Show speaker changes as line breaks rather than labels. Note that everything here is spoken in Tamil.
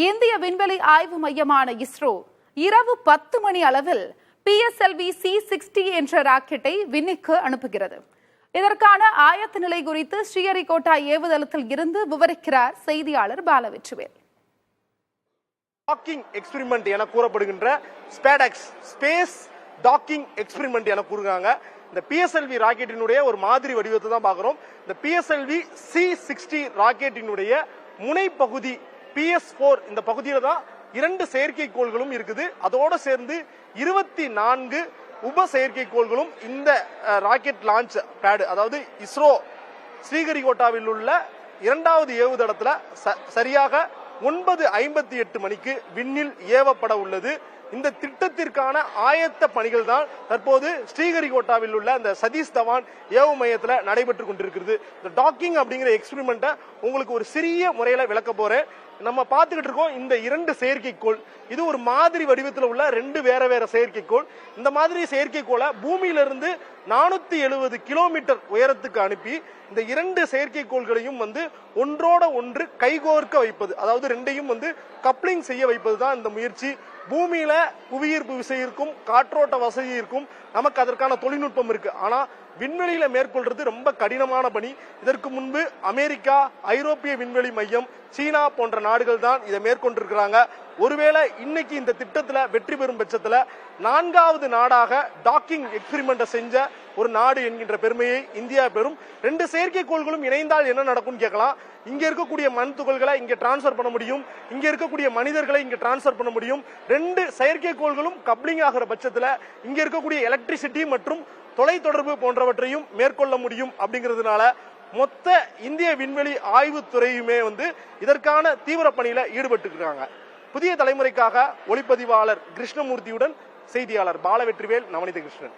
இந்திய விண்வெளி ஆய்வு மையமான இஸ்ரோ இரவு 10 மணி அளவில் PSLV C-60 என்ற ராக்கெட்டை விண்ணுக்கு அனுப்புகிறது. இதற்கான ஆயத்த நிலை குறித்து ஸ்ரீஹரிகோட்டா ஏவுதளத்தில் இருந்து விவரிக்கிறார் செய்தியாளர் பாலவெற்றிவேல்.
டாக்கிங் எக்ஸ்பெரிமெண்ட் என கூறப்படுகின்ற ஸ்பேடெக்ஸ் ஸ்பேஸ் டாக்கிங் எக்ஸ்பெரிமெண்ட் என கூறுகிறாங்க. இந்த PSLV ராக்கெட்டினுடைய ஒரு மாதிரி வடிவத்தை தான் பார்க்கிறோம். இந்த PSLV C-60 ராக்கெட்டினுடைய முனைப்பகுதி PS4 இந்த பகுதியில தான் 2 செயற்கைக்கோள்களும் இருக்குது. அதோட சேர்ந்து 24 உப செயற்கைக்கோள்களும் இந்த ராக்கெட் லான்ச் பேட், அதாவது இஸ்ரோ ஸ்ரீஹரிகோட்டாவில் உள்ள 2வது ஏவுதளத்துல சரியாக 9:58 மணிக்கு விண்ணில் ஏவப்பட உள்ளது. இந்த திட்டத்திற்கான ஆயத்த பணிகள் தான் தற்போது ஸ்ரீஹரிகோட்டாவில் உள்ள அந்த சதீஷ் தவான் ஏவு மையத்தில் நடைபெற்றுக் கொண்டிருக்கிறது. இந்த டாக்கிங் அப்படிங்கிற எக்ஸ்பெரிமெண்ட்டை உங்களுக்கு ஒரு சிறிய முறையில விளக்க போறேன். நம்ம பார்த்துக்கிட்டு இருக்கோம் இந்த 2 செயற்கைக்கோள். இது ஒரு மாதிரி வடிவத்தில் உள்ள 2 வேற செயற்கைக்கோள். இந்த மாதிரி செயற்கைக்கோளை பூமியிலிருந்து 470 கிலோமீட்டர் உயரத்துக்கு அனுப்பி இந்த 2 செயற்கைக்கோள்களையும் ஒன்றோட ஒன்று கைகோர்க்க வைப்பது, அதாவது 2ஐயும் கப்ளிங் செய்ய வைப்பது தான் இந்த முயற்சி. பூமியில புவியீர்ப்பு விசை இருக்கும், காற்றோட்ட வசதி இருக்கும், நமக்கு அதற்கான தொழில்நுட்பம் இருக்கு. ஆனா விண்வெளியில மேற்கொள்றது ரொம்ப கடினமான பணி. இதற்கு முன்பு அமெரிக்கா, ஐரோப்பிய விண்வெளி மையம், சீனா போன்ற நாடுகள் தான் இதை மேற்கொண்டிருக்கிறாங்க. ஒருவேளை இன்னைக்கு இந்த திட்டத்துல வெற்றி பெறும் பட்சத்துல 4வது நாடாக டாக்கிங் எக்ஸ்பெரிமெண்ட் செஞ்ச ஒரு நாடு என்கின்ற பெருமையை இந்தியா பெறும். 2 செயற்கைக்கோள்களும் இணைந்தால் என்ன நடக்கும்னு கேட்கலாம். இங்க இருக்கக்கூடிய மண் துகள்களை இங்க டிரான்ஸ்பர் பண்ண முடியும், இங்க இருக்கக்கூடிய மனிதர்களை இங்க டிரான்ஸ்பர் பண்ண முடியும். 2 செயற்கைக்கோள்களும் கப்ளிங் ஆகிற பட்சத்துல இங்க இருக்கக்கூடிய எலக்ட்ரிசிட்டி மற்றும் தொலைத்தொடர்பு போன்றவற்றையும் மேற்கொள்ள முடியும். அப்படிங்கிறதுனால மொத்த இந்திய விண்வெளி ஆய்வுத்துறையுமே இதற்கான தீவிர பணியில ஈடுபட்டு இருக்காங்க. புதிய தலைமுறைக்காக ஒளிப்பதிவாளர் கிருஷ்ணமூர்த்தியுடன் செய்தியாளர் பாலவெற்றிவேல், நவநீத கிருஷ்ணன்.